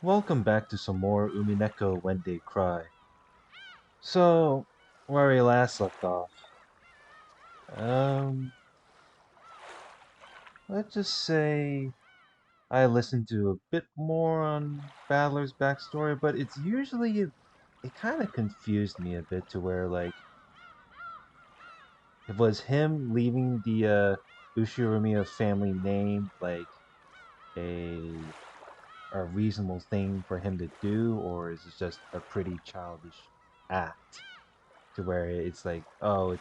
Welcome back to some more Umineko When They Cry. So, where we last left off, um, let's just say I listened to a bit more on Battler's backstory, but it kind of confused me a bit to where, like, it was him leaving the Ushiromiya family name, like, a a reasonable thing for him to do, or is it just a pretty childish act? To where it's like, oh,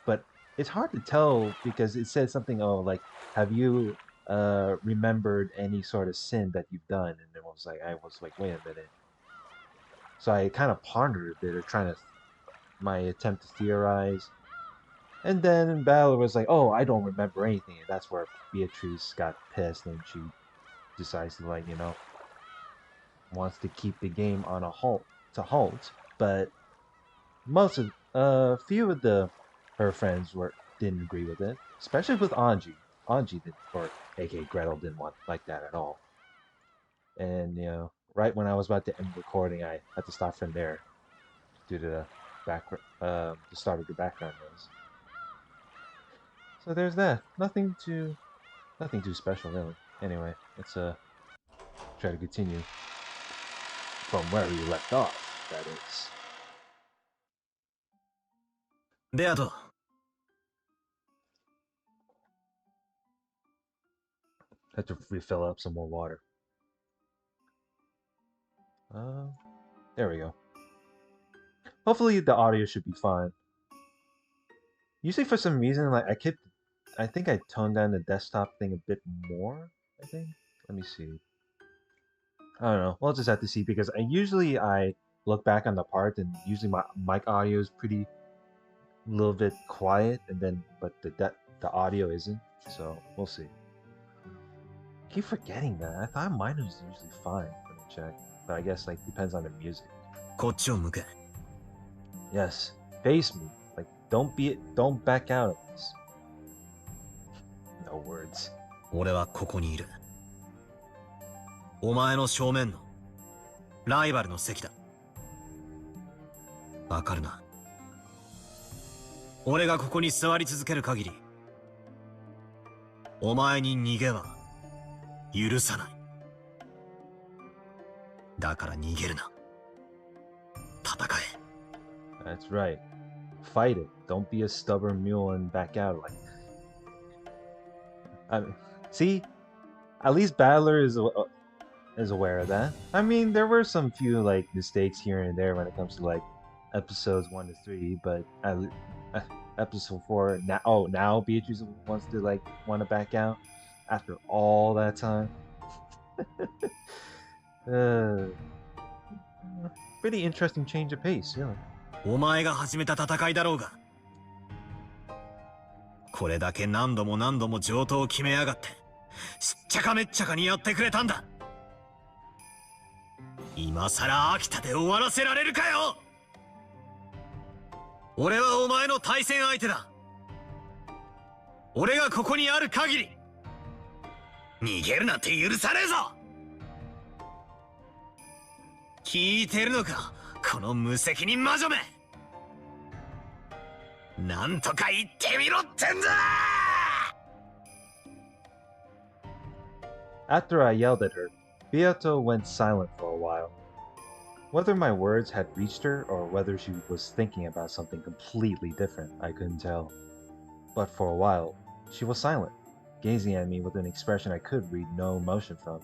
but it's hard to tell because it said something, oh, like, have you remembered any sort of sin that you've done? And I was like, wait a minute. So I kind of pondered a bit of my attempt to theorize. And then Battle was like, oh, I don't remember anything. And that's where Beatrice got pissed and she decides to, like, wants to keep the game on a halt. But most of few of the her friends were didn't agree with it, especially with Anji. Anji didn't, or aka Gretel, didn't want like that at all. And right when I was about to end recording, I had to stop from there due to the start of the background noise. So there's that. Nothing too special really. Anyway, let's try to continue from where we left off. That is. ベアト、Had to refill up some more water. There we go. Hopefully the audio should be fine. Usually for some reason, like I think I toned down the desktop thing a bit more, I think. Let me see. I don't know. We'll just have to see because I look back on the part and usually my mic audio is pretty little bit quiet and then but the audio isn't. So we'll see. I keep forgetting that. I thought mine was usually fine. Let me check. But I guess like depends on the music. こっちを向け。Yes. Face me. Like don't back out of this. No words. 俺はここにいる。お前の正面のライバルの席だ。わかるな。俺がここに座り続ける限り、お前に逃げは許さない。だから逃げるな。戦え。That's right. Fight it. Don't be a stubborn mule and back out. Like, I mean, see, at least Battler is aware of that. I mean, there were some few like mistakes here and there when it comes to like episodes 1 to 3, but episode 4 now Beatrice wants to want to back out after all that time. uh, Pretty interesting change of pace, really. お前が始めた戦いだろうが。これだけ何度も何度も上等を決めやがって、しっちゃかめっちゃかにやってくれたんだ。今さら秋田で終わらせられるかよ。俺はお前の対戦相手だ。俺がここにある限り、逃げるなんて許さねえぞ。聞いてるのか、この無責任魔女め。なんとか言ってみろってんだ。 After I yelled at her, Beato went silent for a while. Whether my words had reached her or whether she was thinking about something completely different, I couldn't tell. But for a while, she was silent, gazing at me with an expression I could read no emotion from.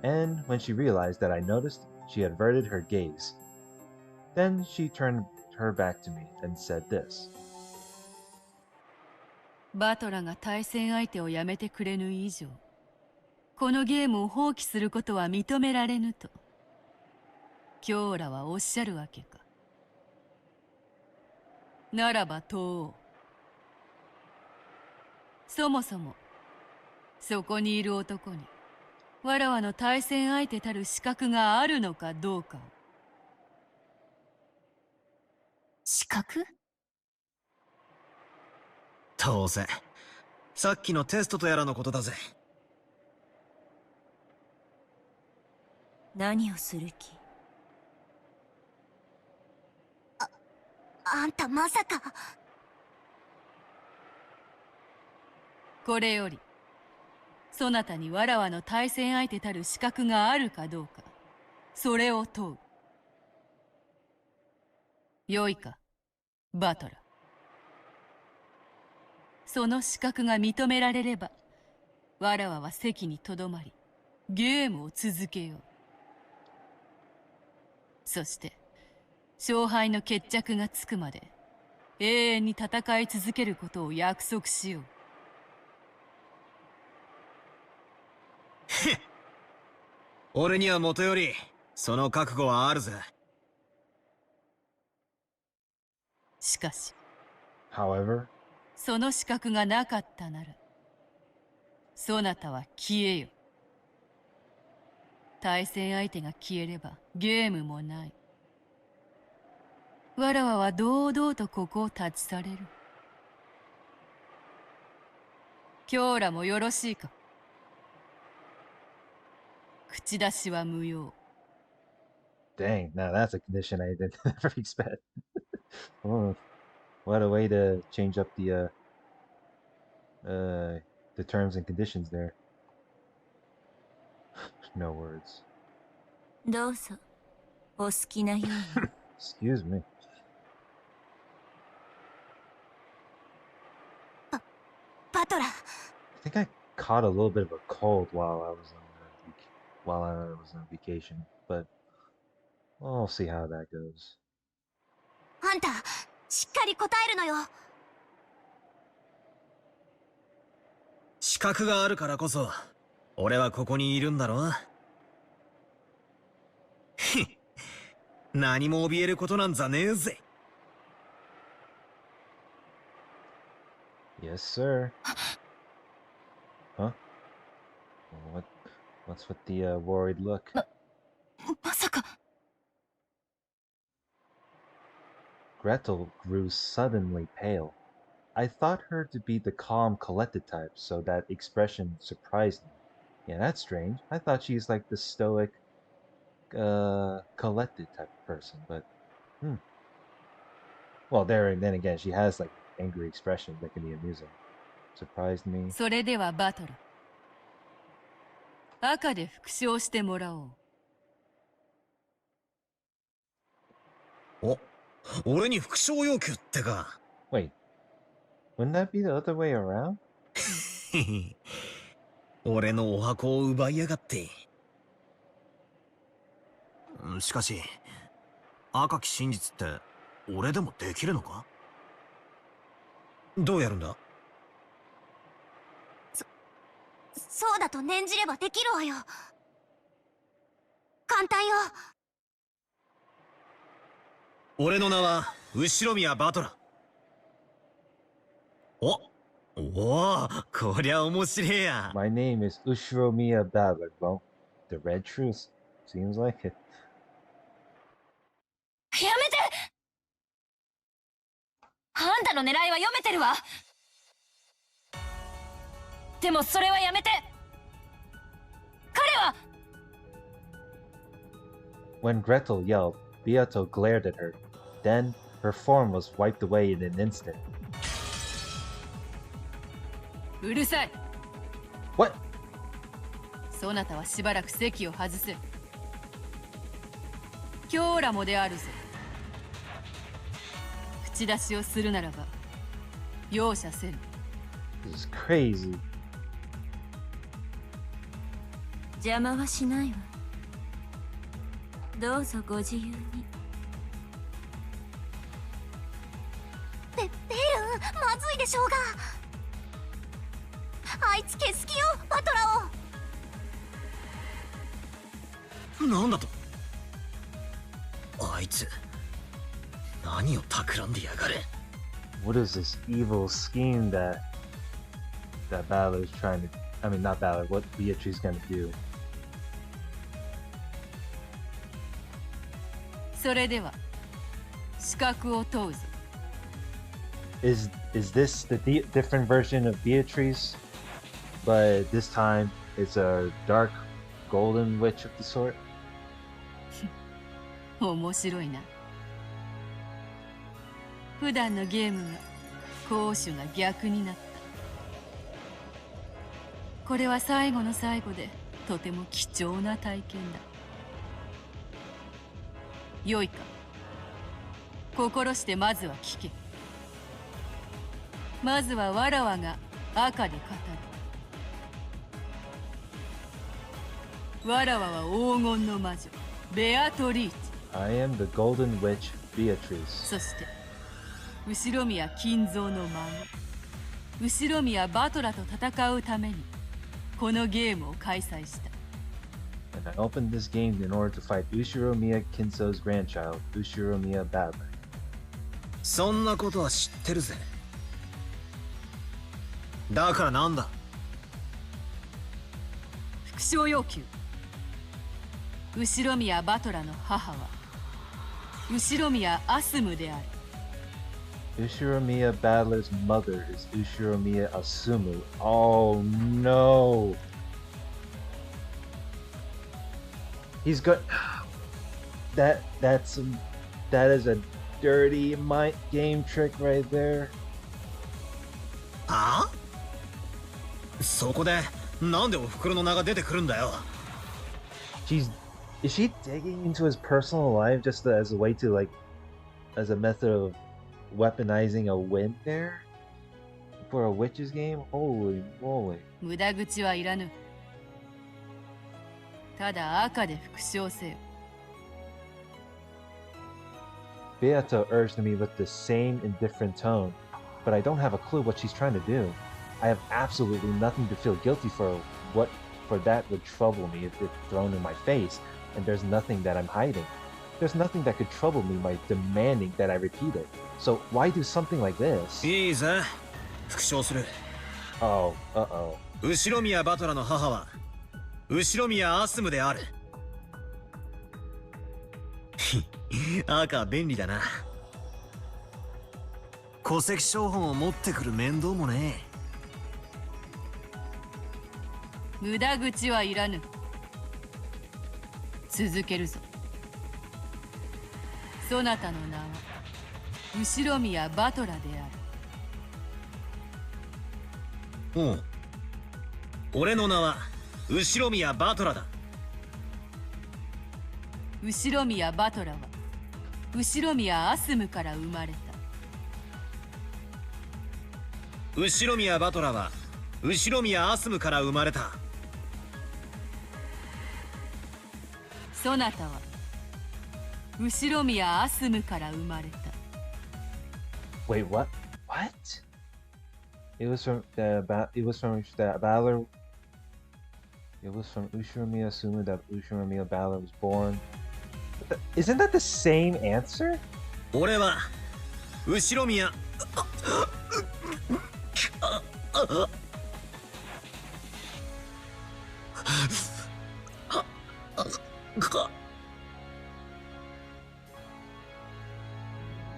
And when she realized that I noticed, she averted her gaze. Then she turned her back to me and said this. バトラが対戦相手をやめてくれぬ以上、このゲームを放棄することは認められぬと、今日らはおっしゃるわけか。ならば問おう。そもそも、そこにいる男に、わらわの対戦相手たる資格があるのかどうかを。資格？当然。さっきのテストとやらのことだぜ。何をする気？あんたまさか。これよりそなたにわらわの対戦相手たる資格があるかどうか、それを問う。よいか、バトラ。その資格が認められれば、わらわは席にとどまりゲームを続けよう。そして勝敗の決着がつくまで永遠に戦い続けることを約束しよう。俺にはもとよりその覚悟はあるぜ。しかし However, その資格がなかったなら、そなたは消えよ。対戦相手が消えればゲームもない。わらわは堂々とここを立ち去れる。今日らもよろしいか。口出しは無用。 dang, now that's a condition I didn't never expect. Oh, what a way to change up the terms and conditions there. No words. どうぞお好きなように。Excuse me. バトラー、 I think I caught a little bit of a cold while I was on vacation, but we'll see how that goes. あんたしっかり答えるのよ。資格があるからこそ俺はここにいるんだろ。何も怯えることなんざねえぜ。Yes, sir. Huh? What's with the worried look? まさか。 Gretel grew suddenly pale. I thought her to be the calm, collected type, so that expression surprised me. Yeah, that's strange. I thought she's like the stoic, collected type of person, but well, then again, she has like angry expressions that can be amusing. Surprised me. それではバトラ、赤で復唱してもらおう。お、俺に復唱要求ってか。Wait, wouldn't that be the other way around? 俺のお箱を奪いやがって。しかし赤き真実って俺でもできるのか。どうやるんだ。そうだと念じればできるわよ。簡単よ。俺の名は後宮バトラ。おお、こりゃ面白えや。 My name is Ushiromiya Ballard. Well, the red truth. Seems like it. やめて。あんたの狙いは読めてるわ。でもそれはやめて。彼は。 When Gretel yelled, Beato glared at her. Then, her form was wiped away in an instant. うるさい。 What? そなたはしばらく席を外せ。今日らもであるぞ。口出しをするならば容赦せる。 This is crazy. 邪魔はしないわ。どうぞご自由に。ベル、まずいでしょうが。あいつ消す気よ、バトラを。なんだと。あいつ何を企んでやがる。 What is this evil scheme that Ballard's trying to... I mean, not Ballard, what Beatrice gonna do? それでは資格を問うぞ。 Is this the different version of Beatrice? But this time, it's a dark golden witch of the sort? 面白いな。普段のゲームが攻守が逆になった。これは最後の最後でとても貴重な体験だ。よいか、心してまずは聞け。まずはわらわが赤で語る。わらわは黄金の魔女ベアトリーチ。 I am the golden witch Beatrice. そして後宮金蔵の孫後宮バトラと戦うためにこのゲームを開催した。 And I opened this game in order to fight Ushiromiya Kinso's grandchild, Ushiromiya Battler. そんなことは知ってるぜ。だからなんだ。副賞要求。後宮バトラの母は後宮アスムである。Ushiromiya Battler's mother is Ushiromiya Asumu. Oh no! He's got that is a dirty mind game trick right there. ああ、そこでなんでお袋の名が出てくるんだよ。Is she digging into his personal life just as a way to as a method of weaponizing a win there for a witches game? Holy moly! 無駄口はいらぬ。ただ赤で復唱せよ。 Beato urged me with the same indifferent tone, but I don't have a clue what she's trying to do. I have absolutely nothing to feel guilty for that would trouble me if it's thrown in my face, and there's nothing that I'm hiding. There's nothing that could trouble me by demanding that I repeat it. So why do something like this? いいぜ、復唱する。Oh, uh-oh. 後宮バトラの母は後宮アスムである。赤便利だな。戸籍抄本を持ってくる面倒もねえ。無駄口はいらぬ。続けるぞ。そなたの名は後宮バトラである。うん。俺の名は後宮バトラだ。後宮バトラは後宮アスムから生まれた。後宮バトラは後宮アスムから生まれた。そなたは後宮アスムから生まれた。 Wait, what? What? It was from the Battler. It was from Ushiromiya Sumu that Ushiromiya Battler was born. Isn't that the same answer? 俺は後宮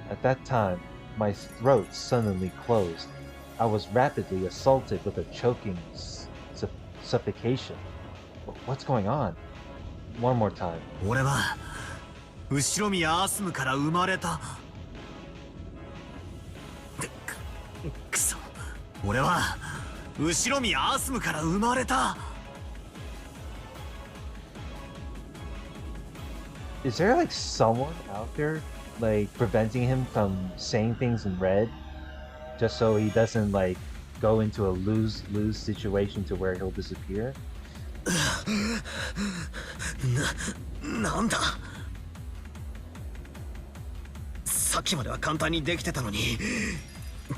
At that time, my throat suddenly closed. I was rapidly assaulted with a choking suffocation. What's going on? One more time. 俺は後宮アスムから生まれた。くそ、俺は後宮アスムから生まれた。Is there someone out there preventing him from saying things in red just so he doesn't go into a lose-lose situation to where he'll disappear? なんだ。さっきまでは簡単にできてたのに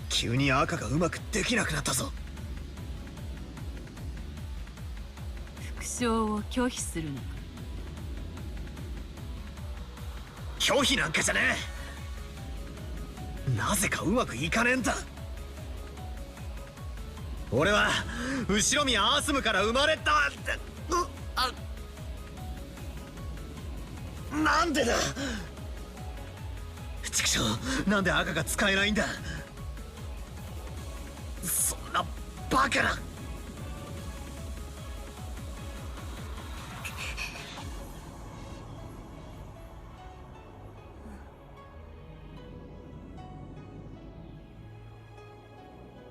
急に赤がうまくできなくなったぞ。復唱を拒否するのか。拒否なんかじゃねえ。なぜかうまくいかねえんだ。俺は後宮アスムから生まれた。なんでだ。ちくしょう、なんで赤が使えないんだ。そんなバカな。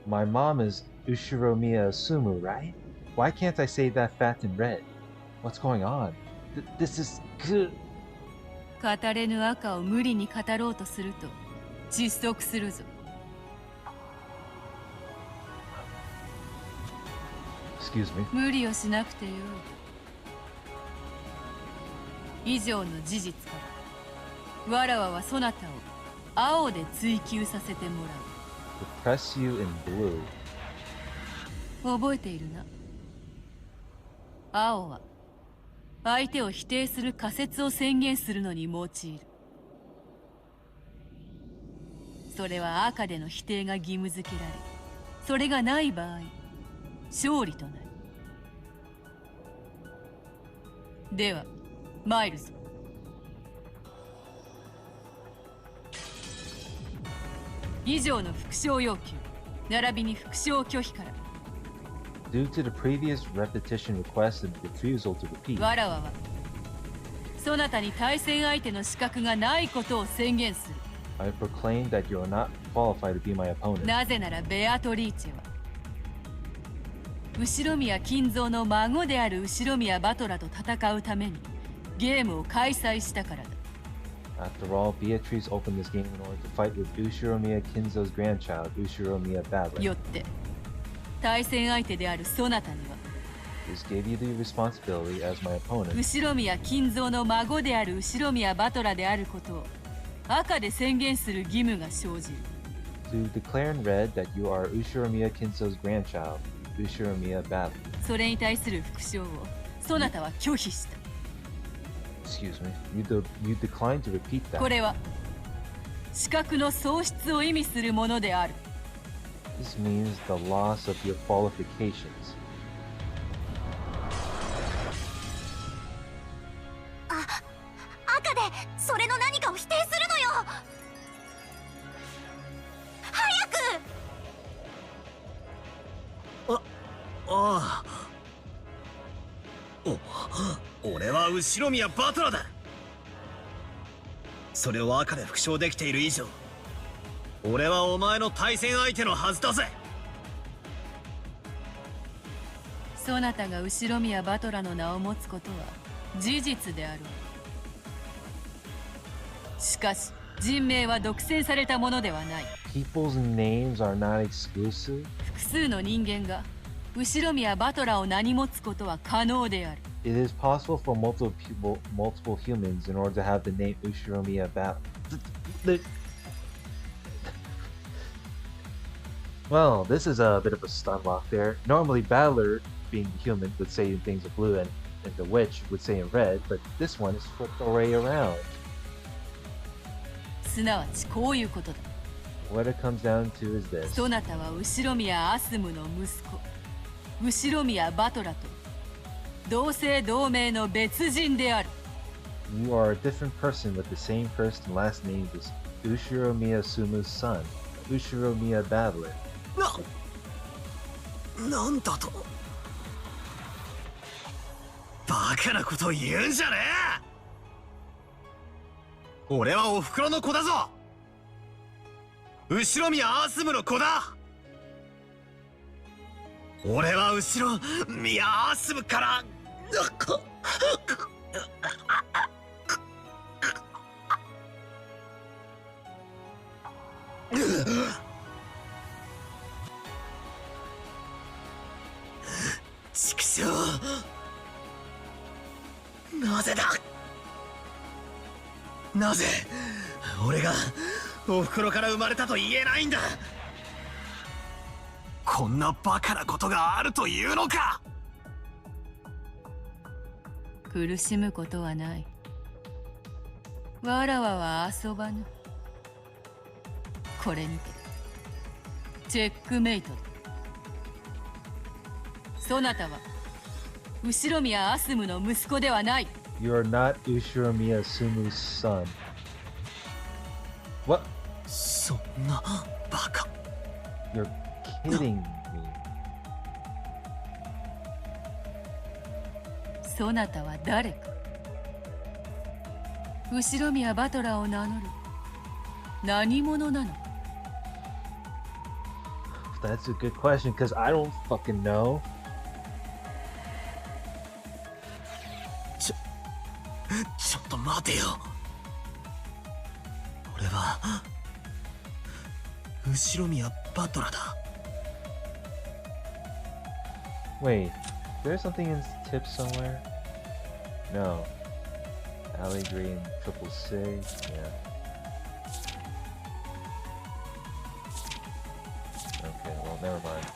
My mom is Ushiromiya Sumu, right? Why can't I say that fat and red? What's going on? This is good. 語れぬ赤を無理に語ろうとすると窒息するぞ。Excuse me. 無理をしなくてよい。以上の事実からわらわはそなたを青で追求させてもら To press you in blue. う。覚えているな。青は相手を否定する仮説を宣言するのに用いる。それは赤での否定が義務付けられ、それがない場合勝利となる。では参るぞ。以上の復唱要求並びに復唱拒否から Due to the previous repetition request and refusal to repeat, わらわはそなたに対戦相手の資格がないことを宣言する。 I proclaim that you are not qualified to be my opponent. なぜならベアトリーチェは後宮金蔵の孫である後宮バトラと戦うためにゲームを開催したからだ。 After all, Beatrice opened this game in order to fight with Ushiromiya Kinzo's grandchild, Ushiromiya Badler. よって対戦相手であるそなたには This gave you the responsibility as my opponent 後宮金蔵の孫である後宮バトラであることを赤で宣言する義務が生じる。 to declare in red that you are Ushiromiya Kinzo's grandchild, Ushiromiya Badler. それに対する復唱をそなたは拒否した。 Excuse me. You declined to repeat that. これは資格の喪失を意味するものである。 This means the loss of your qualifications. 赤でそれの何かを否定するのよ。早く。ああ。俺は後宮バトラだ。それを赤で復唱できている以上、俺はお前の対戦相手のはずだぜ。そなたが後宮バトラの名を持つことは事実である。しかし人命は独占されたものではない。 People's names are not exclusive. 複数の人間が後宮バトラを名に持つことは可能である。 It is possible for multiple humans in order to have the name Ushiromiya Badler. Well, this is a bit of a stun lock there. Normally, Badler, being human, would say things in blue, and the witch would say in red, but this one is flipped the way around. すなわちこういうことだ。 What it comes down to is this. そなたは後宮アスムの息子後宮バトラと同姓同名の別人である。 You are a different person with the same first and last name as Ushiromiya Sumu's son, Ushiromiya Badler. なんだと。バカなこと言うんじゃねえ。俺はお袋の子だぞ。後宮アスムの子だ。俺は後ろ宮アスムから畜生。なぜだ。なぜ俺がお袋から生まれたと言えないんだ。こんなバカなことがあるというのか。苦しむことはない。わらわは遊ばぬ。これにてチェックメイトだ。そなたは後宮アスムの息子ではない。 You are not Ushiromiya Sumu's son. What? そんなバカ。You're kidding me. そなたは誰か。後宮バトラーを名乗る何者なのか。That's a good question because I don't fucking know. ちょっと待てよ。俺は後ろ宮バトラだ。 Wait, there's something in tips somewhere? No. Alley Green, Triple C, yeah. Okay, well, never mind.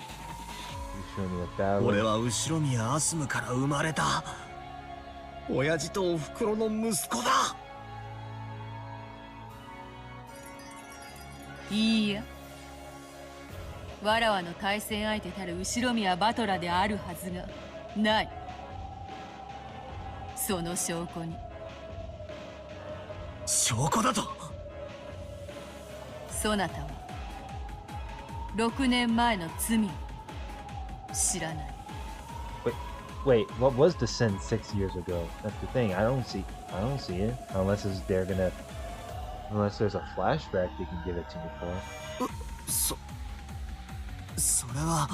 You show me a 俺 ballad. は後ろ宮アスムから生まれた親父とおふくろの息子だ。いいや、わらわの対戦相手たる後宮バトラであるはずがない。その証拠に証拠だと。そなたは6年前の罪を知らない。 Wait, what was the sin 6 years ago? That's the thing. I don't see it unless unless there's a flashback they can give it to me for. それは。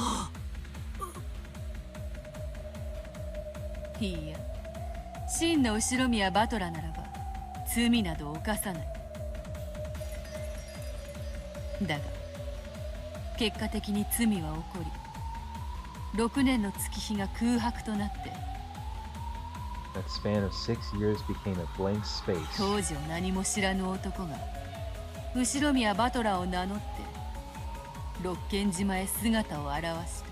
いいや、真の後宮バトラならば罪など犯さない。だが結果的に罪は起こり、6年の月日が空白となって、 That span of 6 years became a blank space. 当時を何も知らぬ男が後宮バトラを名乗って六軒島へ姿を現し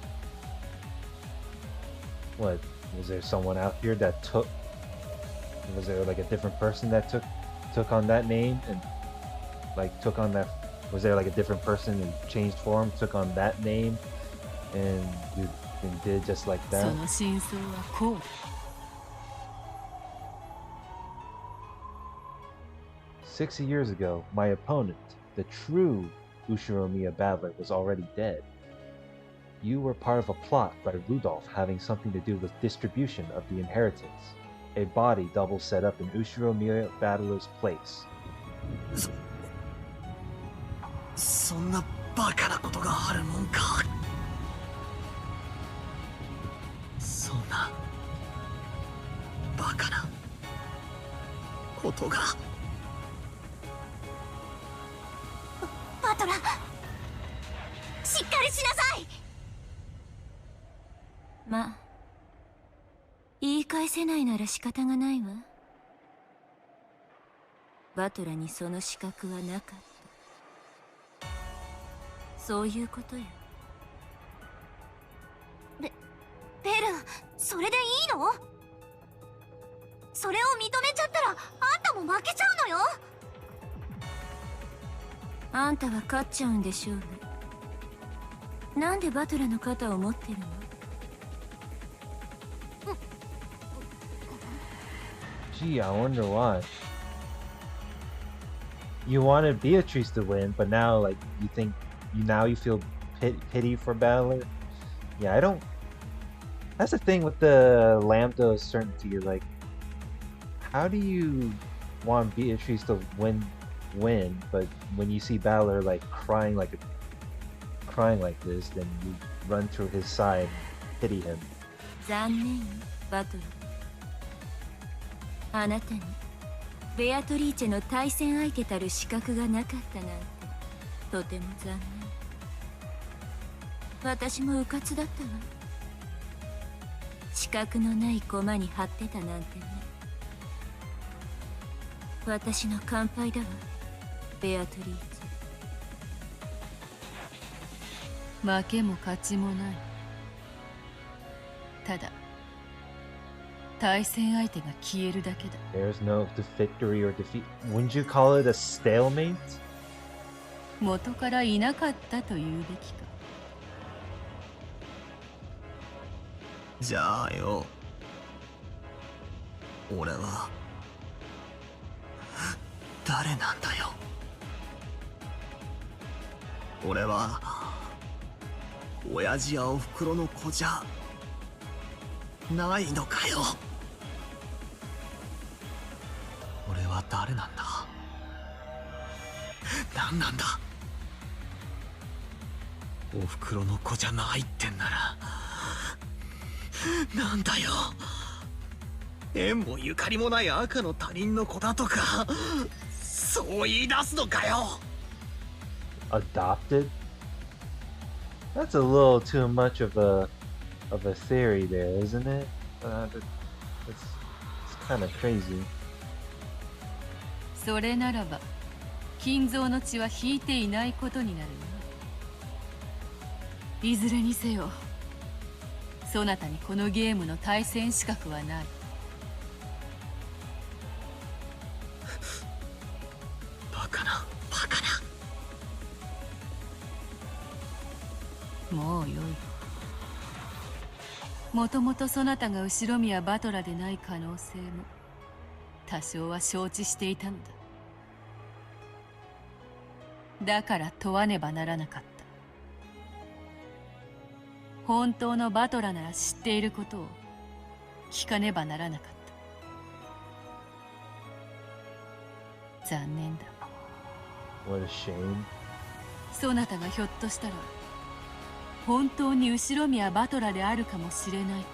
た。 What? Was there someone out here that took? Was there like a different person that took on that name and like took on that? Was there like a different person who changed form, took on that name, and did just like そ that? の真相はこうだ。 60 years ago, my opponent, the true Ushiromiya battler, was already dead. You were part of a plot by Rudolph having something to do with distribution of the inheritance. A body double set up in Ushiromiya battler's place. そんなバカなことがあるもんか。そんなバカなことが。バトラ、しっかりしなさい。まあ言い返せないなら仕方がないわ。バトラにその資格はなかった。そういうことよ。ベル、それでいいの？それを認めちゃったらあんたも負けちゃうのよ。あんたは勝っちゃうんでしょうね。なんでバトラの肩を持ってるの？ Gee, I wonder why. You wanted Beatrice to win, but now, like, you feel pity for Battler. Yeah, I don't. That's the thing with the Lambda certainty. Like, how do you want Beatrice to win? But when you see Battler like crying like this, then you run to his side, and pity him. 残念よ、バトラ。あなたにベアトリーチェの対戦相手たる資格がなかったなんてとても残念。私もうかつだったわ。資格のない駒に張ってたなんてね。私の乾杯だわ、ベアトリーチェ。負けも勝ちもない。ただ対戦相手が消えるだけだ。 There's no victory or defeat. Wouldn't you call it a stalemate? 元からいなかったと言うべきか。じゃあよ、俺は誰なんだよ。俺は親父やおふくろの子じゃないのかよ。俺は誰なんだ。何なんだ。おふくろの子じゃないってんならなんだよ、縁もゆかりもない赤の他人の子だとかそう言い出すのかよ。 Adopted? That's a little too much of a theory there, isn't it? It's kind of crazy. それならば金蔵の血は引いていないことになるな。いずれにせよそなたにこのゲームの対戦資格はない。バカなバカな。もうよい。もともとそなたが後宮バトラでない可能性も多少は承知していたのだ。だから問わねばならなかった。本当のバトラなら知っていることを聞かねばならなかった。残念だ。What a shame. そなたがひょっとしたら本当に後宮バトラであるかもしれない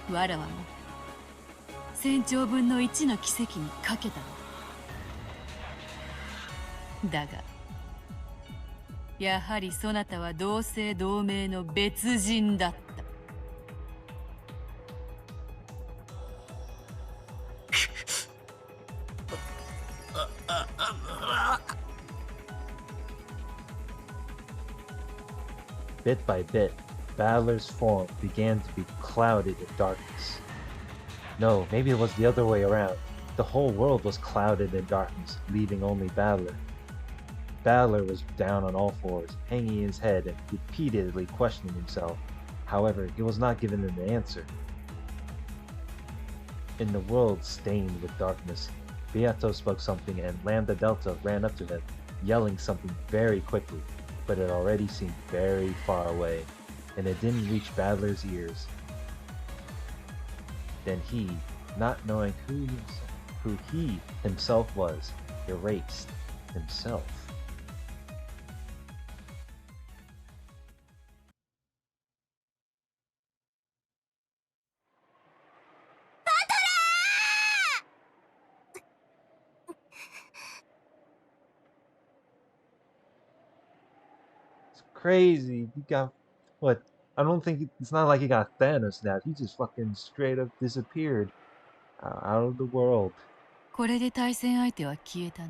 とわらわも1000兆分の1の奇跡にかけたのだ。だがやはりそなたは同姓同名の別人だった。Bit by bit, Balor's form began to be clouded in darkness. No, maybe it was the other way around. The whole world was clouded in darkness, leaving only Balor. Balor was down on all fours, hanging his head and repeatedly questioning himself. However, he was not given an answer. In the world stained with darkness, Beato spoke something and Lambda Delta ran up to him, yelling something very quickly, but it already seemed very far away, and it didn't reach Balor's ears. Then he, not knowing who he himself was, erased himself. It's crazy. He got what? I don't think it's not like he got Thanos now. He just fucking straight up disappeared out of the world. これで対戦相手は消えたな。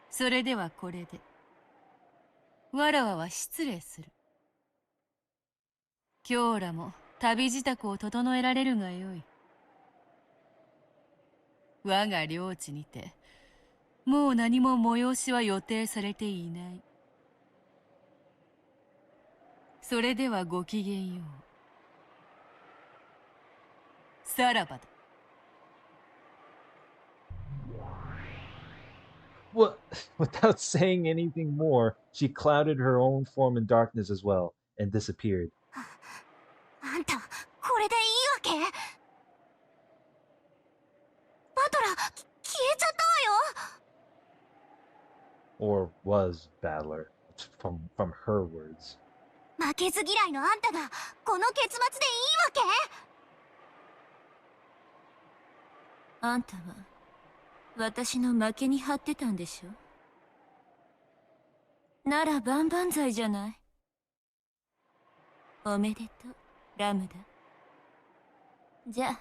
それではこれでわらわは失礼する。今日らも旅支度を整えられるがよい。我が領地にてもう何も催しは予定されていない。それではごきげんよう。さらばだ。What? Without saying anything more, she clouded her own form in darkness as well and disappeared. あんたこれでいいわけ？バトラ消えちゃったわよ。 Or was Battler, from her words. 負けず嫌いのあんたがこの結末でいいわけ？あんたは私の負けに張ってたんでしょ？なら万々歳じゃない。おめでとうラムダ。じゃあ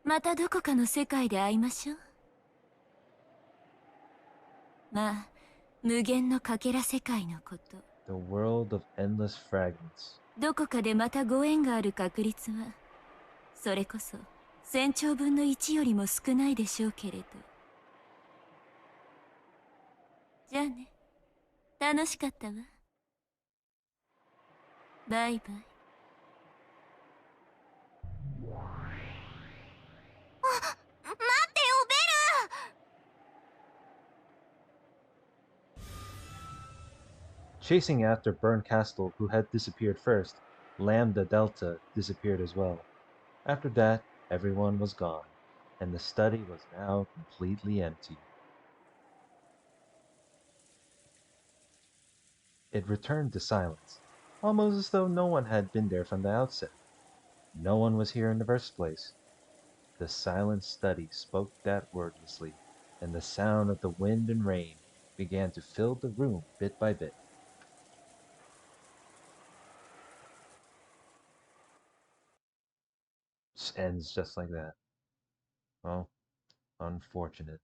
またどこかの世界で会いましょう。まあ無限のかけら世界のこと。 The world of endless fragments. どこかでまたご縁がある確率はそれこそ1000兆分の1よりも少ないでしょうけれど。じゃあね、楽しかったわ。バイバイ。待ってよベル。 Chasing after Burn Castle, who had disappeared first, Lambda Delta disappeared as well. After that, everyone was gone, and the study was now completely empty. It returned to silence, almost as though no one had been there from the outset. No one was here in the first place. The silent study spoke that wordlessly, and the sound of the wind and rain began to fill the room bit by bit. Ends just like that. Well, unfortunate.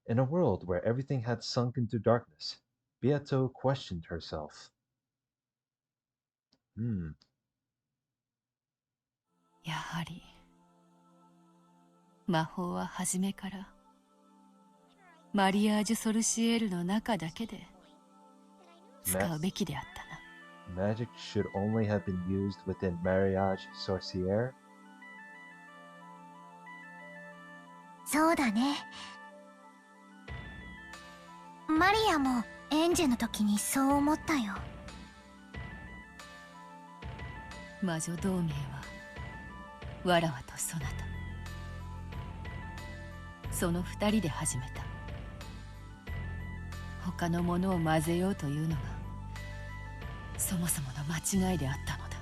In a world where everything had sunk into darkness, Beato questioned herself. Hmm, やはり魔法は初めからマリアージュ・ソルシエールの中だけで使 ma- うべきであったな。 magic should only have been used within Mariage Sorcière. そうだね。マリアもエンジェの時にそう思ったよ。魔女同盟はわらわとそなた、その二人で始めた。他のものを混ぜようというのがそもそもの間違いであったのだ。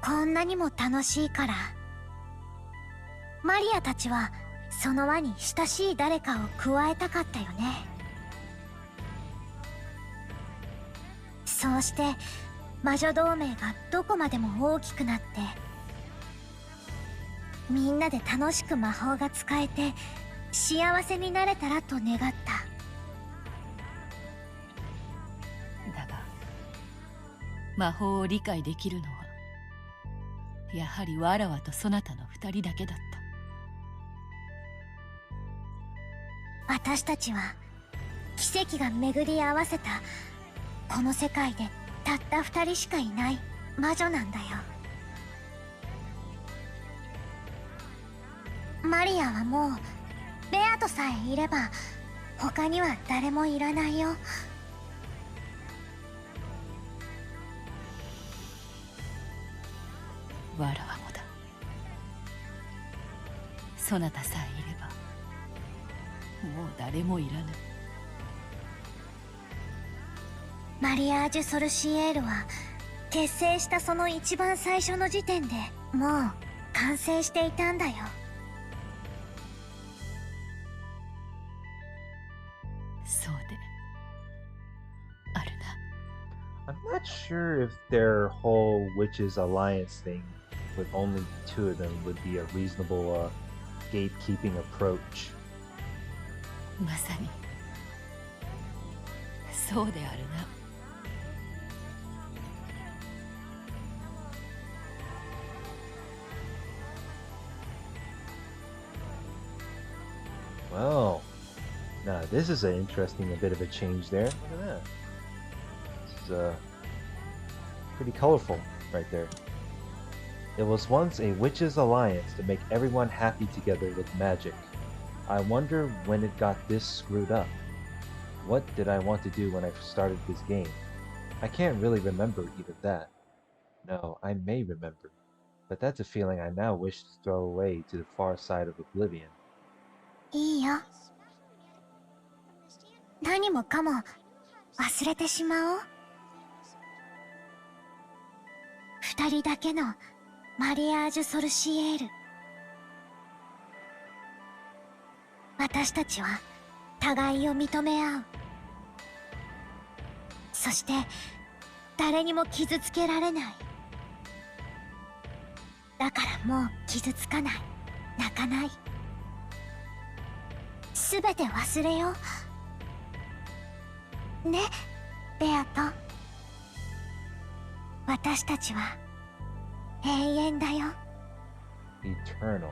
こんなにも楽しいから、マリアたちはその輪に親しい誰かを加えたかったよね。そうして魔女同盟がどこまでも大きくなって、みんなで楽しく魔法が使えて幸せになれたらと願った。だが魔法を理解できるのはやはりわらわとそなたの二人だけだった。私たちは奇跡が巡り合わせたこの世界でたった二人しかいない魔女なんだよ。マリアはもうベアとさえいれば他には誰もいらないよ。わらわもだ。そなたさえいればもう誰もいらぬ。マリアージュ・ソルシエールは結成したその一番最初の時点でもう完成していたんだよ。そうであるな。I'm not sure if their whole witches alliance thing with only two of them would be a reasonable gatekeeping approach. まさにそうであるな。Well, now this is an interesting a bit of a change there. Look at that. This is pretty colorful right there. It was once a witches' alliance to make everyone happy together with magic. I wonder when it got this screwed up. What did I want to do when I started this game? I can't really remember even that. No, I may remember, but that's a feeling I now wish to throw away to the far side of oblivion. いいよ。何もかも忘れてしまおう。二人だけのマリアージュ・ソルシエール。私たちは互いを認め合う。そして誰にも傷つけられない。だからもう傷つかない。泣かない。すべて忘れよう。ね、ベアと。私たちは永遠だよ。Eternal.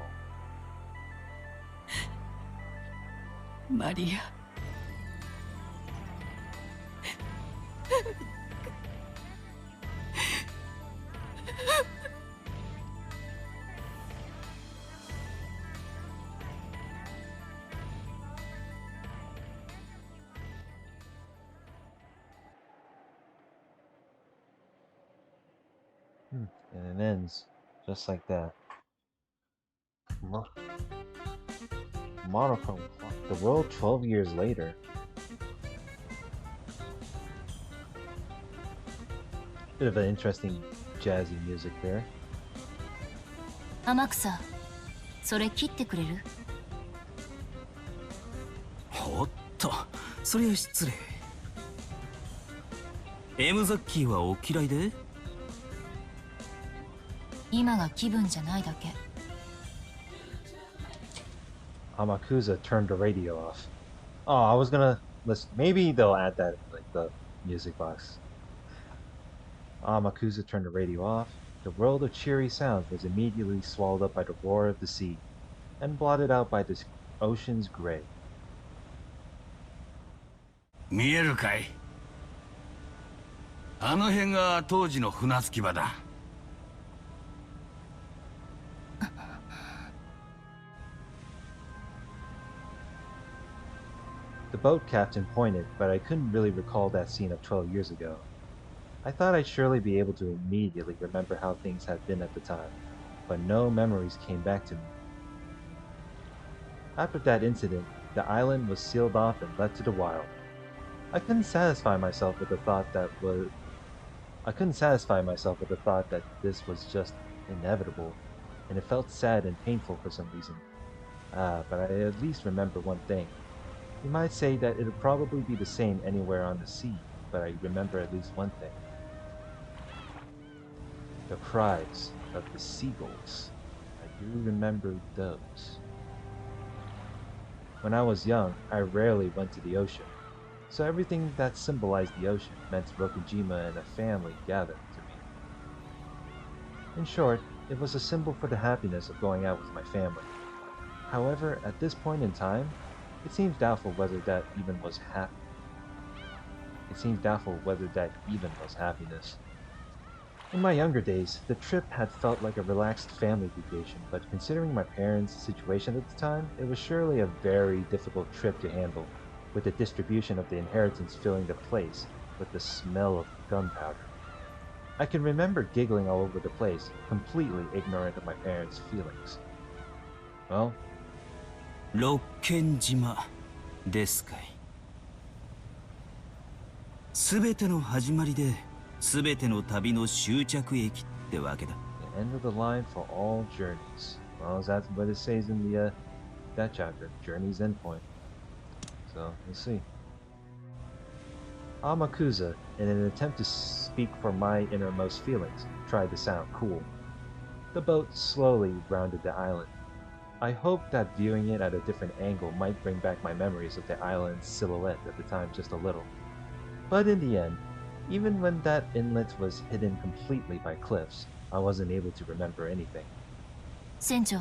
マリア。And it ends just like that. Mo- Monochrome clock. The world 12 years later. Bit of an interesting jazzy music there. 天草、それ切ってくれる？おっと、そりゃ失礼。M ザッキーはお嫌いで？今が気分じゃないだけ。Amakusa turned the radio off. Oh, I was gonna listen. Maybe they'll add that in, like the music box. Amakusa turned the radio off. The world of cheery sounds was immediately swallowed up by the roar of the sea, and blotted out by the ocean's gray. 見えるかい？あの辺が当時の船着き場だ。The boat captain pointed, but I couldn't really recall that scene of 12 years ago. I thought I'd surely be able to immediately remember how things had been at the time, but no memories came back to me. After that incident, the island was sealed off and left to the wild. I couldn't satisfy myself with the thought that this was just inevitable, and it felt sad and painful for some reason. But I at least remember one thing. You might say that it'll probably be the same anywhere on the sea, but I remember at least one thing. The cries of the seagulls. I do remember those. When I was young, I rarely went to the ocean, so everything that symbolized the ocean meant Rokujima and a family gathered to me. In short, it was a symbol for the happiness of going out with my family. However, at this point in time, it seems doubtful whether that even was happiness. In my younger days, the trip had felt like a relaxed family vacation, but considering my parents' situation at the time, it was surely a very difficult trip to handle, with the distribution of the inheritance filling the place with the smell of gunpowder. I can remember giggling all over the place, completely ignorant of my parents' feelings. Well, 六軒島ですかい。すべての始まりで、すべての旅の終着駅ってわけだ。the end of the line for all journeys. Well, that's what it says in the that chapter, Journey's Endpoint. So, we'll see. Amakusa, in an attempt to speak for my innermost feelings, tried to sound cool. The boat slowly rounded the island. I hoped that viewing it at a different angle might bring back my memories of the island's silhouette at the time just a little. But in the end, even when that inlet was hidden completely by cliffs, I wasn't able to remember anything. 船長、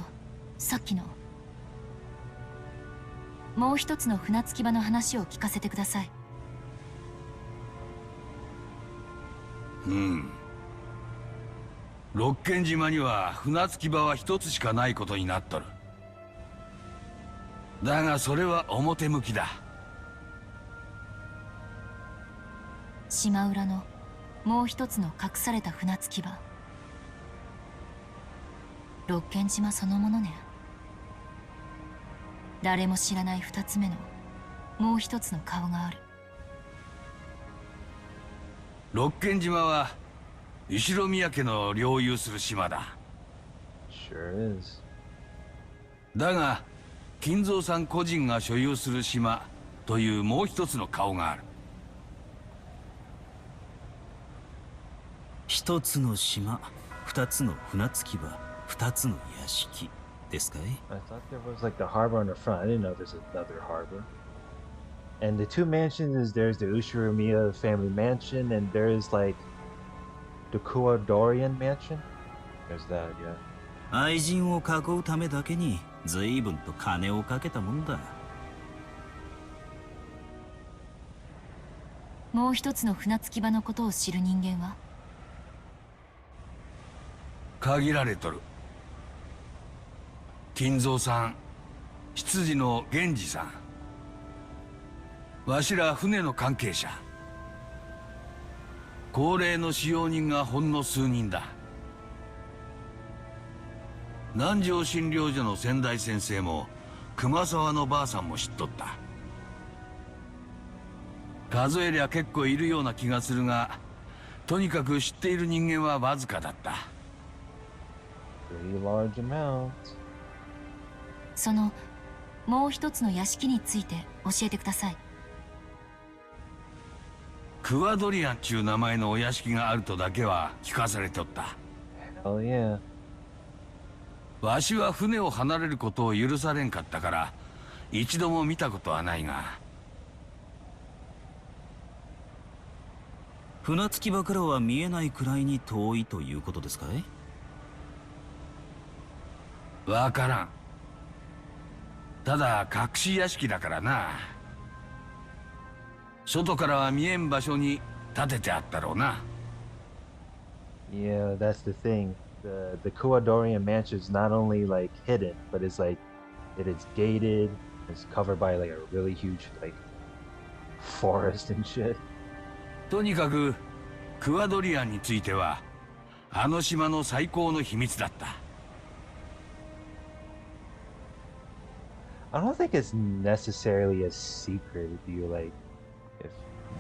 さっきの。もう一つの船着き場の話を聞かせてください。六軒島には船着き場は一つしかないことになっとる。だがそれは表向きだ。島裏のもう一つの隠された船着き場。六軒島そのものね。誰も知らない二つ目のもう一つの顔がある。六軒島は後ろ宮家の領有する島だ。Sure is. だが金蔵さん個人が所有する島というもう一つの顔がある。一つの島、二つの船着き場、二つの屋敷ですかい？ I thought there was like the harbor on the front. I didn't know there's another harbor. And the two mansions is there's the Ushiromiya family mansion and there's like the Kuadorian mansion. There's that, yeah. 愛人を囲うためだけに随分と金をかけたもんだ。もう一つの船着き場のことを知る人間は？限られとる。金蔵さん、執事の源氏さん、わしら船の関係者、高齢の使用人がほんの数人だ。南城診療所の先代先生も熊沢のばあさんも知っとった。数えりゃ結構いるような気がするが、とにかく知っている人間はわずかだった。Pretty large amount. そのもう一つの屋敷について教えてください。クワドリアンちゅう名前のお屋敷があるとだけは聞かされておった。Hell yeah. わしは船を離れることを許されんかったから一度も見たことはないが。船着き場からは見えないくらいに遠いということですかい？わからん。ただ隠し屋敷だからな。外からは見えん場所に建ててあったろうな。Yeah, that's the thing. The Kuadorian mansion is not only like hidden, but it's like it is gated. It's covered by like a really huge like forest and shit. とにかくクワドリアンについてはあの島の最高の秘密だった。I don't think it's necessarily a secret if you like if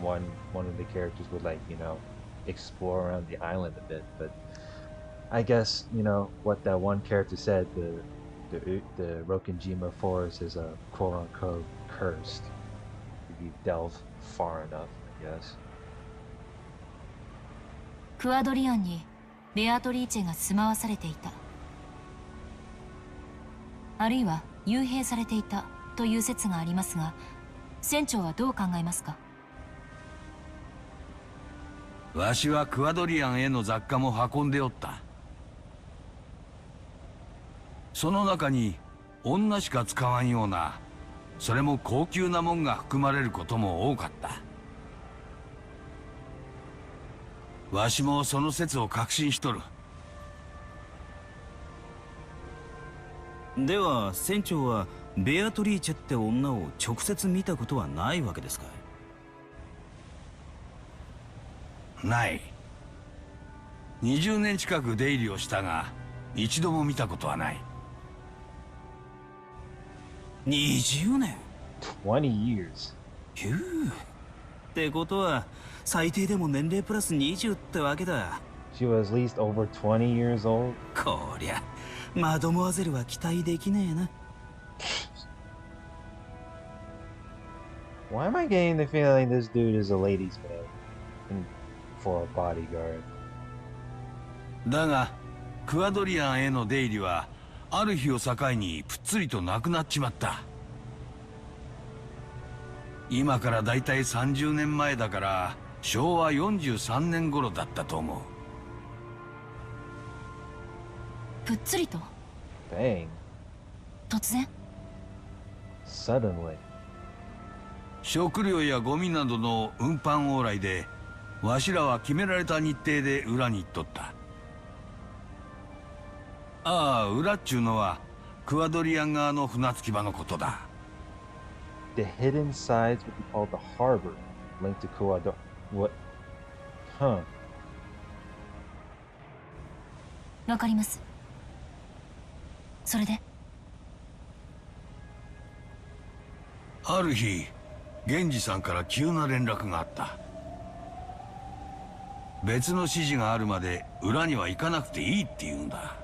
one of the characters would like, explore around the island a bit, but I guess, what that one character said, the Rokenjima forest is a quote unquote cursed if you delve far enough, I guess. クワドリアンにベアトリーチェが住まわされていた、あるいは幽閉されていたという説がありますが、船長はどう考えますか？わしはクワドリアンへの雑貨も運んでおった。その中に女しか使わんような、それも高級なもんが含まれることも多かった。わしもその説を確信しとる。では船長はベアトリーチェって女を直接見たことはないわけですかい？ない。20年近く出入りをしたが一度も見たことはない。20年。20 years. ひゅー。ってことは最低でも年齢プラス20ってわけだ。She was at least over 20 years old. こりゃマドモアゼルは期待できねえな。Why am I getting the feeling this dude is a ladies' man for a bodyguard? だがクワドリアンへの出入りはある日を境にぷっつりとなくなっちまった。今からだいたい30年前だから昭和43年頃だったと思う。ぷっつりと Dang. 突然？ Suddenly. 食料やゴミなどの運搬往来でわしらは決められた日程で裏に行っとった。ああ、裏っちゅうのはクワドリアン側の船着き場のことだ。The hidden sides would be called the harbor, linked to Kuador. What? Huh. わかります。それで？ある日源氏さんから急な連絡があった。別の指示があるまで裏には行かなくていいって言うんだ。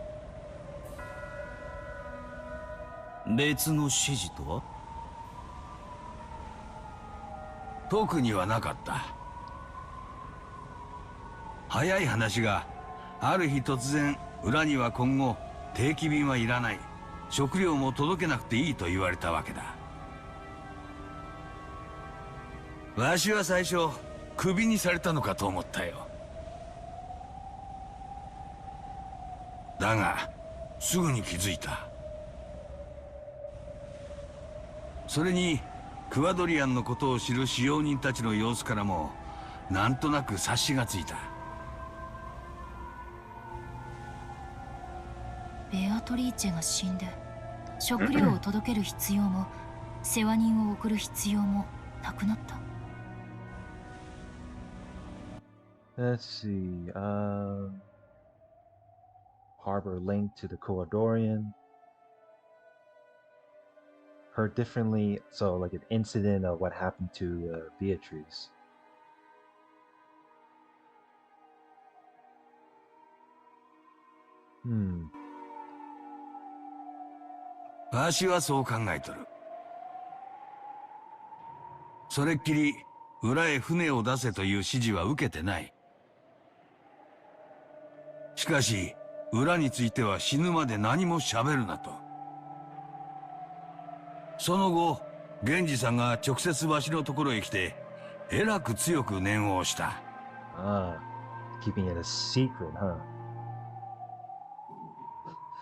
別の指示とは？特にはなかった。早い話がある日突然裏には今後定期便はいらない、食料も届けなくていいと言われたわけだ。わしは最初クビにされたのかと思ったよ。だがすぐに気づいた。それにクワドリアンのことを知る使用人たちの様子からもなんとなく察しがついた。ベアトリーチェが死んで食料を届ける必要も世話人を送る必要もなくなった。Let's see. Harbor linked to the Kuadorian. Heard differently, so like an incident of what happened to Beatrice. Hmm. わしはそう考えとる。それっきり裏へ船を出せという指示は受けてない。しかし裏については死ぬまで何も喋るなと。その後源氏さんが直接わしのところへ来てえらく強く念を押した。Ah, keeping it a secret, huh?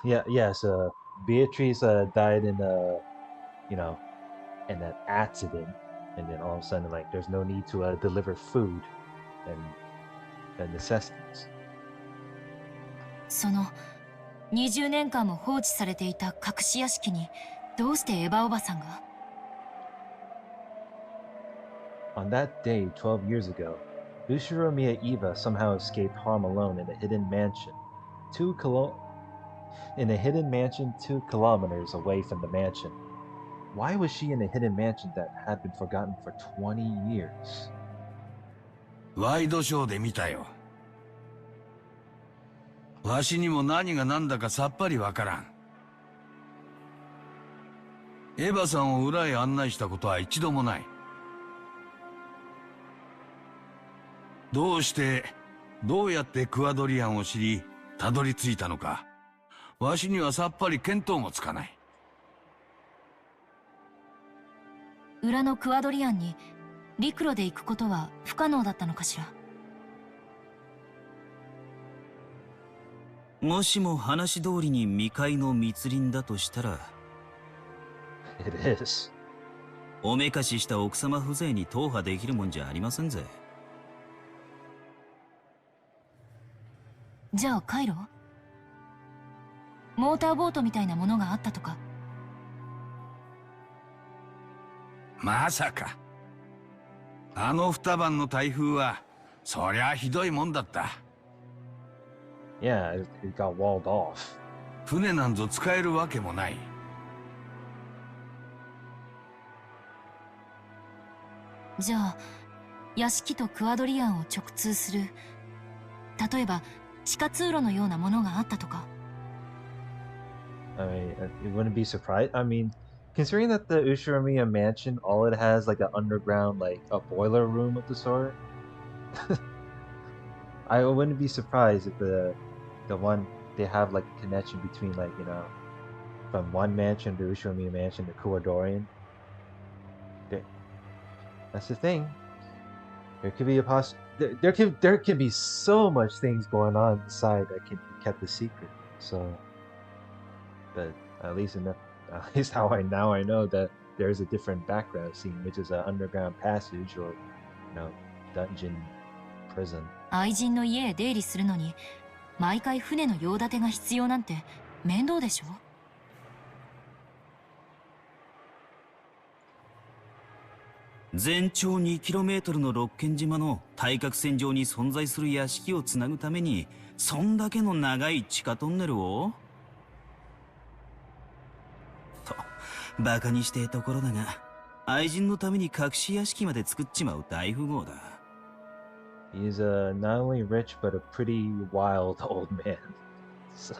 Yeah, yes. Beatrice died in you know, in an accident, and then all of a sudden, like, there's no need to deliver food and necessities. その20年間も放置されていた隠し屋敷にどうしてエヴァおばさんが？ On that day, 12 years ago, Ushiromiya Eva somehow escaped harm alone in a hidden mansion, 2 kilometers away from the mansion. Why was she in a hidden mansion that had been forgotten for 20 years? ワイドショーで見たよ。わしにも何が何だかさっぱりわからん。エヴァさんを裏へ案内したことは一度もない。どうして、どうやってクワドリアンを知り、たどり着いたのか、わしにはさっぱり見当もつかない。裏のクアドリアンに陸路で行くことは不可能だったのかしら？もしも話通りに未開の密林だとしたら、It is. おめかしした奥様風情に踏破できるもんじゃありませんぜ。じゃあ回路？モーターボートみたいなものがあったとか？まさか。あの二晩の台風は、そりゃひどいもんだった。Yeah, it got walled off. 船なんぞ使えるわけもない。じゃあ屋敷とクアドリアンを直通する、例えば地下通路のようなものがあったとか？ I mean, it wouldn't be surprised. I mean, considering that the Ushiromiya mansion, all it has like an underground, like a boiler room of the sort, I wouldn't be surprised if the one they have like a connection between like from one mansion to Ushiromiya mansion to Kuwadorian. There, that's the thing. There could be a there can be so much things going on inside that can be kept a secret. So, but at least enough, at least now I know that there's a different background scene, which is an underground passage or dungeon, prison. 愛人の家へ出入りするのに毎回船の用立てが必要なんて面倒でしょ？全長 2km の六軒島の対角線上に存在する屋敷をつなぐためにそんだけの長い地下トンネルをとバカにしてえところだが、愛人のために隠し屋敷まで作っちまう大富豪だ。He's not only rich but a pretty wild old man. So,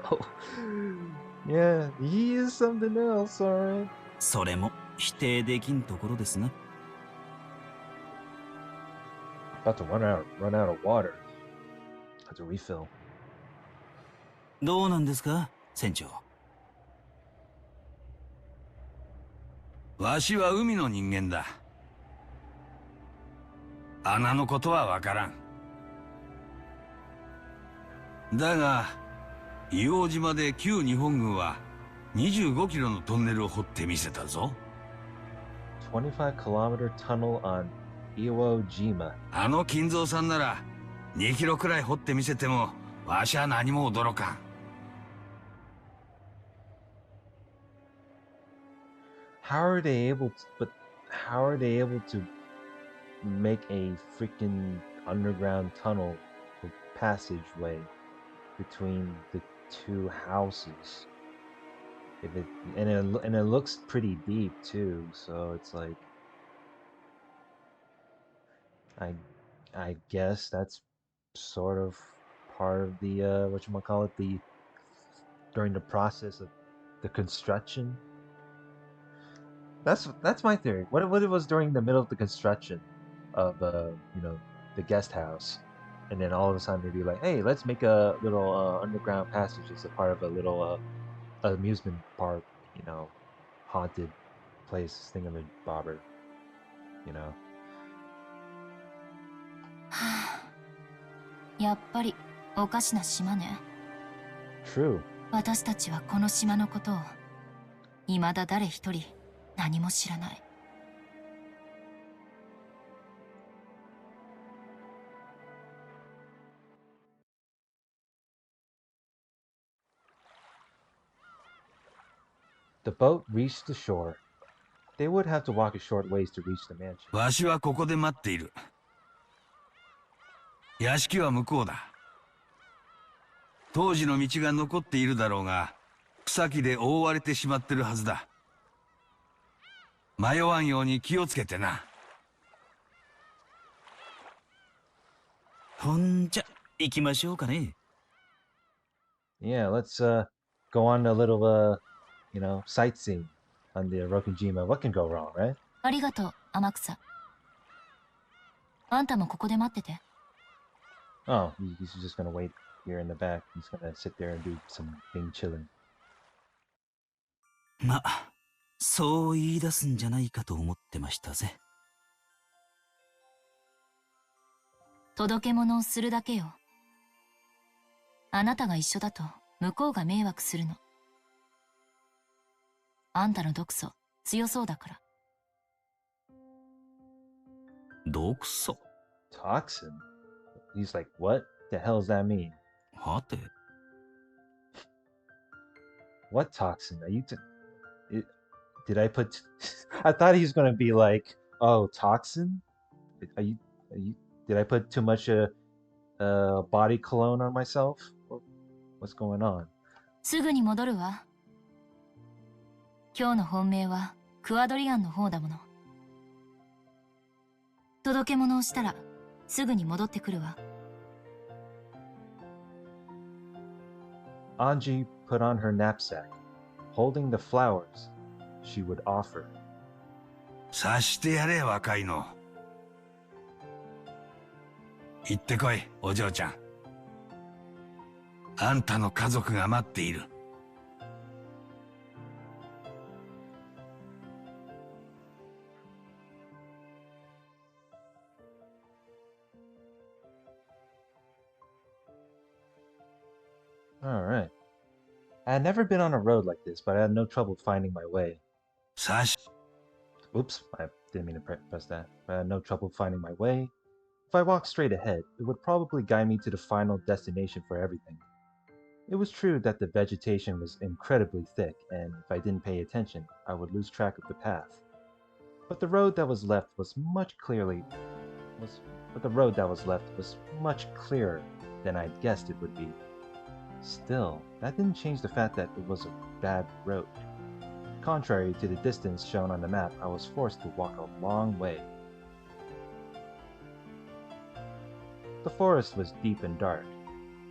yeah, he is something else, alright. それも否定できんところですな。About to run out of water. Have to refill. どうなんですか、船長。わしは海の人間だ。穴のことはわからん。だが、硫黄島で旧日本軍は25キロのトンネルを掘ってみせたぞ。25-kilometer tunnel on Iwo Jima. あの金蔵さんなら2キロくらい掘ってみせてもわしは何も驚かん。How are they able to make a freaking underground tunnel or passageway between the two houses? And it looks pretty deep too, so it's like I guess that's sort of part of the whatchamacallit, the during the process of the construction. That's my theory. What it was during the middle of the construction of the guest house, and then all of a sudden they'd be like, hey, let's make a little underground passage as a part of a little amusement park, haunted place, thingamabobber, you know. はあ、やっぱりおかしな島ね。 True. 私たちはこの島のことを未だ誰一人何も知らない。 The boat reached the shore. They would have to walk a short ways to reach the mansion. わしはここで待っている。屋敷は向こうだ。当時の道が残っているだろうが、草木で覆われてしまってるはずだ。迷わんように気をつけてな。ほんじゃ行きましょうかね。 Yeah, let's go on a little sightseeing on the Rokujima. What can go wrong, right? ありがとう、天草。あんたもここで待ってて。 Oh, he's just gonna wait here in the back. He's gonna sit there and do some being chilling. ま、そう言い出すんじゃないかと思ってましたぜ。 届け物をするだけよ。あなたが一緒だと向こうが迷惑するの。あんたの毒素強そうだから。毒素 Toxin? He's like, what the hell does that mean? はて What toxin? Are you? Did I put? I thought he was gonna be like, oh, toxin? Are you? Did I put too much body cologne on myself? What's going on? すぐに戻るわ。今日の本命はクワドリアンの方だもの。届け物をしたらすぐに戻ってくるわ。 Anji put on her knapsack, holding the flowers she would offer. さしてやれ、若いの。行ってこい、お嬢ちゃん。あんたの家族が待っている。Alright. I had never been on a road like this, but I had no trouble finding my way. さし、 Oops, I didn't mean to press that. I had no trouble finding my way. If I walked straight ahead, it would probably guide me to the final destination for everything. It was true that the vegetation was incredibly thick, and if I didn't pay attention, I would lose track of the path. But the road that was left was much clearer than I'd guessed it would be. Still, that didn't change the fact that it was a bad road. Contrary to the distance shown on the map, I was forced to walk a long way. The forest was deep and dark.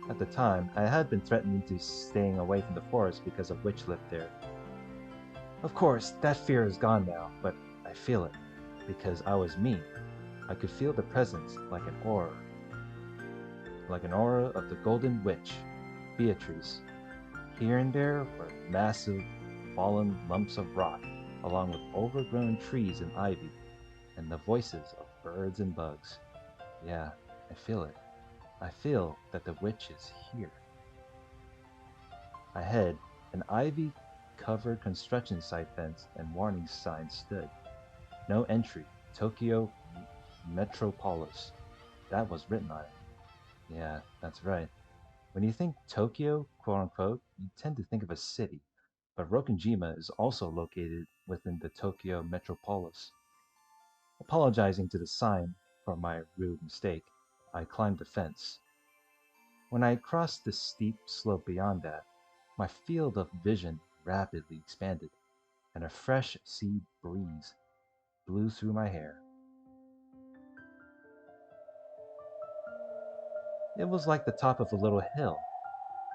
At the time, I had been threatened into staying away from the forest because a witch lived there. Of course, that fear is gone now, but I feel it, because I was me. I could feel the presence like an aura of the Golden Witch, Beatrice. Here and there were massive, fallen lumps of rock, along with overgrown trees and ivy, and the voices of birds and bugs. Yeah, I feel it. I feel that the witch is here. Ahead, an ivy-covered construction site fence and warning sign stood. No entry, Tokyo Metropolis. That was written on it. Yeah, that's right. When you think Tokyo, quote-unquote, you tend to think of a city, but Rokujima is also located within the Tokyo Metropolis. Apologizing to the sign for my rude mistake, I climbed the fence. When I crossed the steep slope beyond that, my field of vision rapidly expanded, and a fresh sea breeze blew through my hair. It was like the top of a little hill.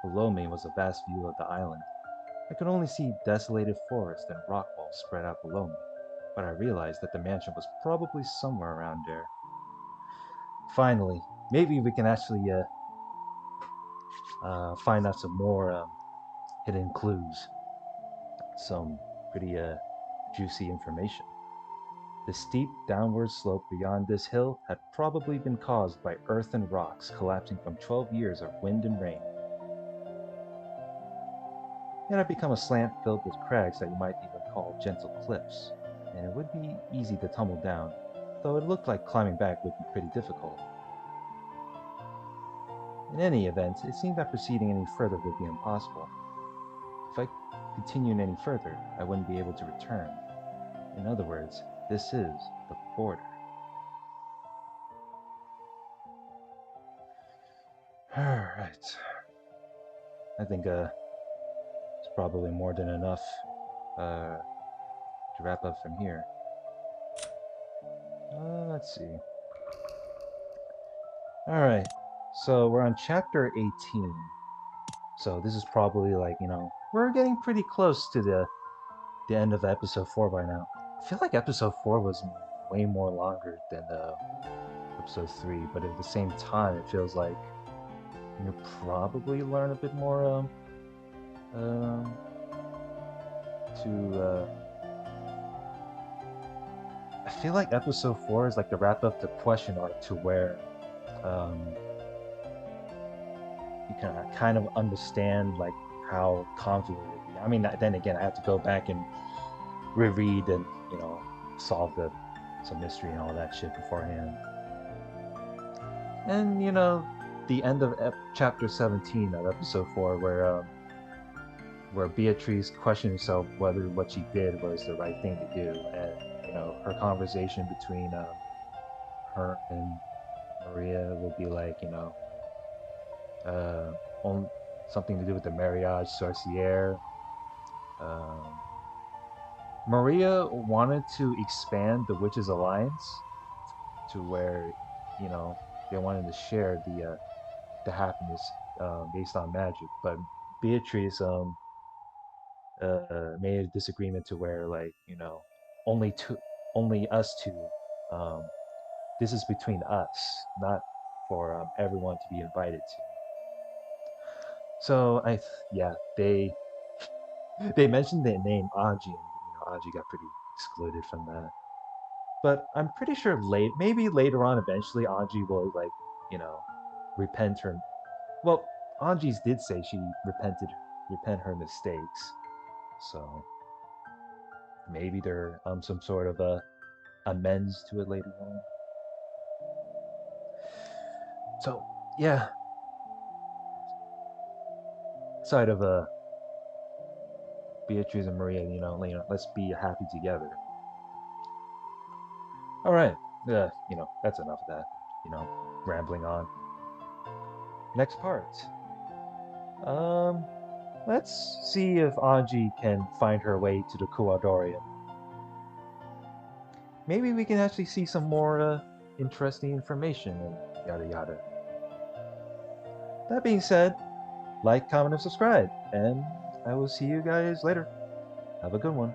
Below me was a vast view of the island. I could only see desolated forest and rock walls spread out below me, but I realized that the mansion was probably somewhere around there. Finally, maybe we can actually find out some more hidden clues, some pretty juicy information. The steep downward slope beyond this hill had probably been caused by earth and rocks collapsing from 12 years of wind and rain. It had become a slant filled with crags that you might even call gentle cliffs, and it would be easy to tumble down, though it looked like climbing back would be pretty difficult. In any event, it seemed that proceeding any further would be impossible. If I continued any further, I wouldn't be able to return. In other words, this is the border. Alright. I think it's probably more than enough to wrap up from here. Let's see. Alright. So we're on chapter 18. So this is probably like, we're getting pretty close to the end of episode 4 by now. I feel like episode 4 was way more longer than episode 3, but at the same time, it feels like you'll probably learn a bit more to I feel like episode 4 is like the wrap up the question arc to where you can kind of understand like how convoluted it would be. I mean, then again, I have to go back and reread and solve some mystery and all that shit beforehand. And the end of chapter 17 of episode 4, where Beatrice questioned herself whether what she did was the right thing to do, and her conversation between her and Maria would be like, on something to do with the mariage sorcière. Maria wanted to expand the Witches Alliance to where, they wanted to share the happiness based on magic, but Beatrice made a disagreement to where like only two, only us two. Um, this is between us, not for everyone to be invited to. So yeah, they mentioned the name Aji, and Aji got pretty excluded from that. But I'm pretty sure maybe later on, eventually, Aji will like repent her. Well, Aji's did say she repent her mistakes, so maybe there some sort of a amends to it later on. So yeah, side of Beatrice and Maria, let's be happy together. All right, that's enough of that. Rambling on. Next part. Um, let's see if Anji can find her way to the Kuadorian. Maybe we can actually see some more interesting information and yada yada. That being said, like, comment, and subscribe, and I will see you guys later. Have a good one.